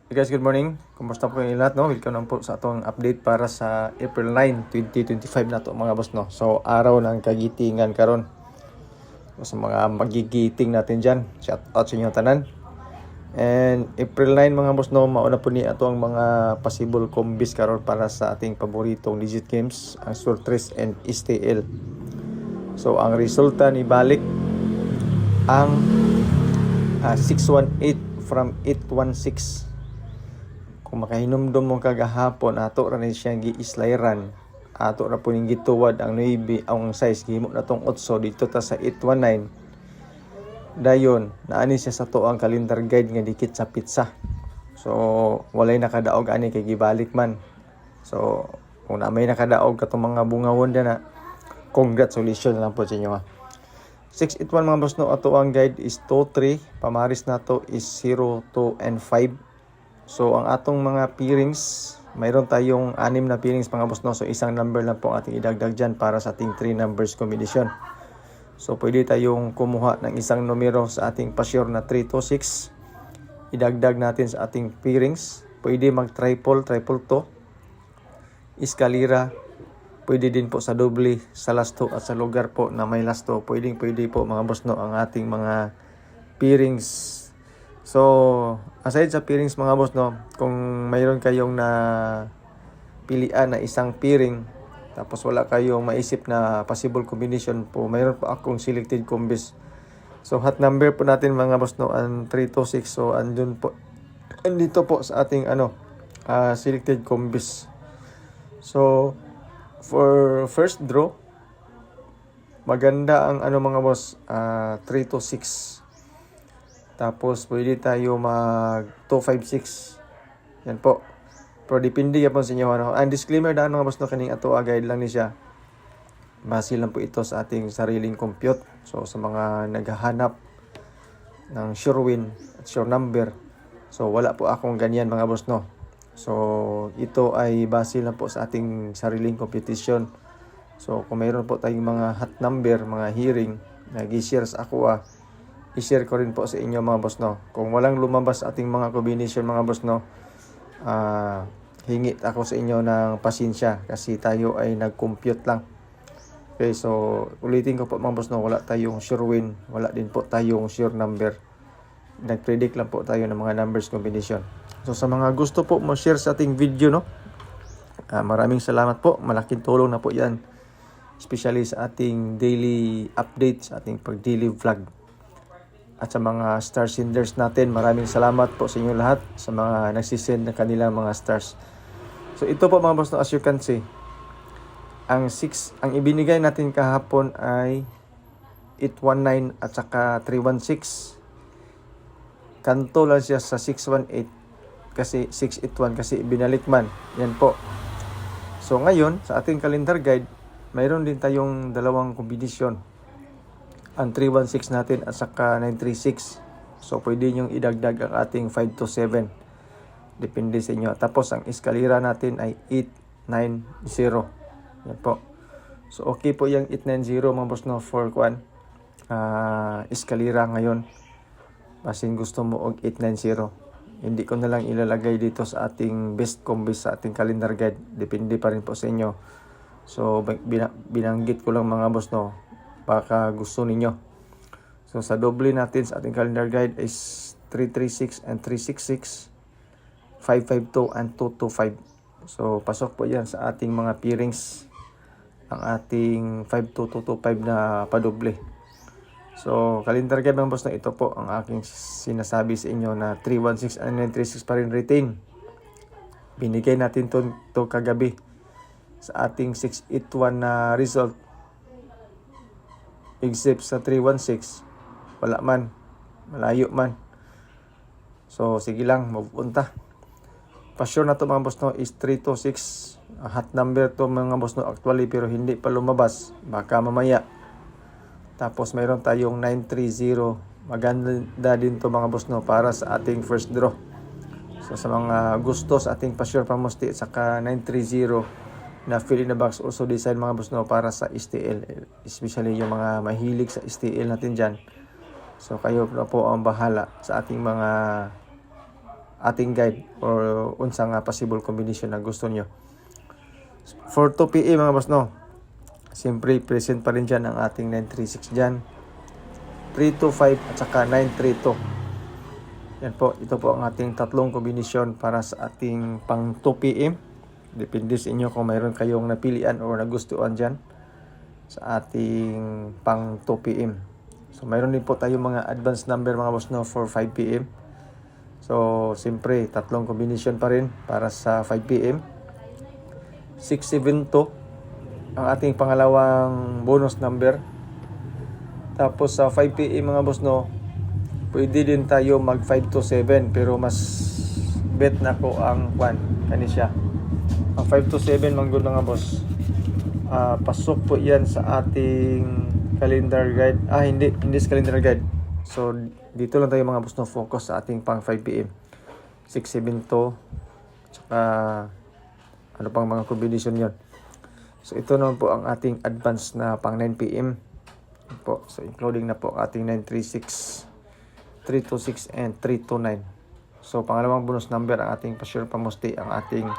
Hey guys, good morning. Kumusta po kayo lahat, no? Welcome naman po sa atong update para sa April 9, 2025 na to mga boss, no? So, araw ng kagitingan karon. So, sa mga magigiting natin dyan, shout out sa inyo tanan. And April 9 mga boss, no, mauna po ni ato ang mga possible combis karon para sa ating paboritong legit games, ang Surtres and STL. So, ang resulta ni balik ang 618 from 816. Kung makahinumdum mo kagahapon, ato ra ni siyang giislayran. Ato ra po ning gituwad ang 9, ang size gihimo na tong 8 dito ta sa 819. Dayon, naani siya sa to ang calendar guide nga dikit sa pizza. So, walay nakadaog ani kay gibalik man. So, kung na may nakadaog katong mga bungawon na, congratulations lang po sa inyo ha. 681 mga boss, no, ato ang guide is 2-3, pamaris na to is 0, 2, and 5. So, ang atong mga pairings, mayroon tayong 6 na pairings mga boss, no? So, isang number lang po ang ating idagdag dyan para sa ating 3 numbers combination. So, pwede tayong kumuha ng isang numero sa ating pa-sure na 3 to 6. Idagdag natin sa ating pairings. Pwede mag-triple, triple to. Eskalira. Pwede din po sa doble, sa last 2 at sa lugar po na may last 2. Pwede po mga boss, no, ang ating mga pairings. So, aside sa pairings mga boss, no, kung mayroon kayong na pilian na isang pairing, tapos wala kayong maisip na possible combination po, mayroon po akong selected combis. So, hot number po natin mga boss, no, ang 3 to 6. So, andun po, andito po sa ating selected combis. So, for first draw, maganda ang mga boss, 3 to 6. Tapos, pwede tayo mag 256. Yan po. Pero depende yan po sa inyo. Ang disclaimer daan mga boss, no, kaning ato guide lang ni siya. Base lang po ito sa ating sariling compute. So, sa mga naghahanap ng sure win at sure number. So, wala po akong ganyan mga boss, no. So, ito ay base lang po sa ating sariling competition. So, kung mayroon po tayong mga hot number, mga hearing, nag-i-share sa ako i-share ko rin po sa inyo mga boss, no. Kung walang lumabas ating mga combination mga boss, no, hingi ako sa inyo ng pasensya kasi tayo ay nag-compute lang. Okay, so ulitin ko po mga boss, no, wala tayong sure win, wala din po tayong sure number. Nag-predict lang po tayo ng mga numbers combination. So sa mga gusto po mo share sa ating video, no, maraming salamat po, malaking tulong na po yan, especially sa ating daily updates, sa ating pag-daily vlog. At sa mga star senders natin, maraming salamat po sa inyo lahat sa mga nagsisend ng kanilang mga stars. So ito po mga boss, no, as you can see, ang ibinigay natin kahapon ay 819 at saka 316. Kanto lang siya sa 618 kasi 681 kasi binalik man. Yan po. So ngayon, sa ating calendar guide, mayroon din tayong dalawang kombinasyon. Ang 316 natin at saka 936. So, pwede nyong idagdag ang ating 5 to 7. Depende sa inyo. Tapos, ang eskalira natin ay 890. Yan po. So, okay po yung 890 mga boss, no, for eskalira ngayon. Basin gusto mo og 890. Hindi ko na lang ilalagay dito sa ating best combis sa ating calendar guide. Depende pa rin po sa inyo. So, binanggit ko lang mga boss, no, baka gusto ninyo. So, sa doble natin sa ating calendar guide is 336 and 366, 552 and 225. So, pasok po yan sa ating mga pairings, ang ating 52225 na padoble. So, calendar guide mga boss, na ito po ang aking sinasabi sa inyo na 316 and 936 pa rin retain. Binigay natin to kagabi sa ating 681 na result. Except sa 316, wala man, malayo man. So, sige lang, mapunta. Pa-sure na to mga boss, no, is 326. Hot number to mga boss, no, actually, pero hindi pa lumabas. Baka mamaya. Tapos, mayroon tayong 930. Maganda din to mga boss, no, para sa ating first draw. So, sa mga gusto sa ating pa-sure pamusti, saka 930 na fill in the box also design mga boss, no, para sa STL, especially yung mga mahilig sa STL natin dyan. So kayo na po ang bahala sa ating mga ating guide or unsa nga possible combination na gusto nyo. For 2PA mga boss no, siyempre present pa rin dyan ang ating 936 dyan, 325 at saka 932. Yan po, ito po ang ating tatlong kombinasyon para sa ating pang 2PM. Depende sa inyo kung mayroon kayong napilian o nagustuhan dyan sa ating pang 2PM. So mayroon din po tayong mga advanced number mga boss no for 5PM. So siyempre tatlong kombinasyon pa rin para sa 5PM. 672 ang ating pangalawang bonus number. Tapos sa 5PM mga boss no, pwede din tayo mag 527 pero mas bet na ko ang kani siya. Ang 527 manggod mga boss. Pasok po yan sa ating calendar guide. Hindi sa calendar guide. So dito lang tayo mga boss no focus sa ating pang 5PM. 672 tsaka ano pang mga combination yon. So ito naman po ang ating advance na pang 9PM po. So including na po ating 936, 326 and 329. So pangalawang bonus number ang ating pa-sure pamusti ang ating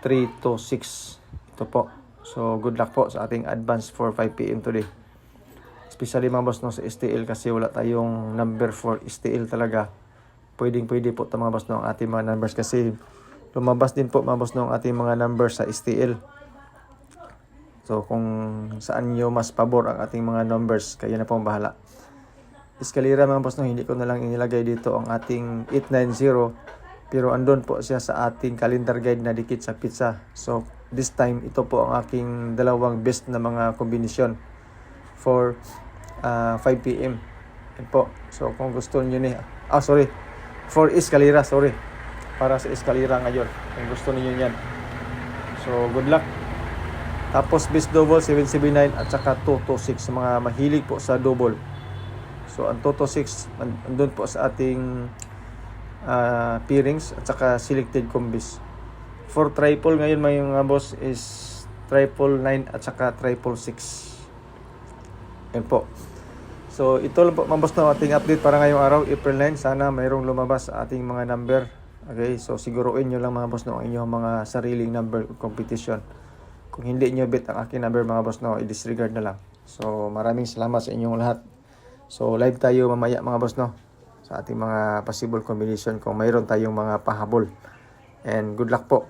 326. Ito po. So good luck po sa ating advance for 5PM today. Especially mga boss no sa STL kasi wala tayong number for STL talaga. Pwede po mga boss no ang ating mga numbers kasi lumabas din po mga boss no ang ating mga numbers sa STL. So kung saan nyo mas pabor ang ating mga numbers, kayo na pong bahala. Eskalera mga boss no, hindi ko na lang inilagay dito ang ating 890 pero andun po siya sa ating calendar guide na dikit sa pizza. So this time ito po ang aking dalawang best na mga kombinasyon for 5PM. Yan po. So kung gusto niyo ni for eskalera, para sa eskalera ngayon kung gusto niyo yan. So good luck. Tapos best double 779 at saka 226 sa mga mahilig po sa double. So ang 226 andun po sa ating pairings at saka selected combis. For triple ngayon mga boss is 999 at saka 666. Yan po. So ito lang po mga boss na ating update para ngayong araw, April 9. Sana mayroong lumabas sa ating mga number. Okay, so siguruin nyo lang mga boss na ang inyong mga sariling number competition. Kung hindi nyo bet ang aking number mga boss no, i-disregard na lang. So maraming salamat sa inyong lahat. So live tayo mamaya mga boss no sa ating mga possible combination kung mayroon tayong mga pahabol. And good luck po.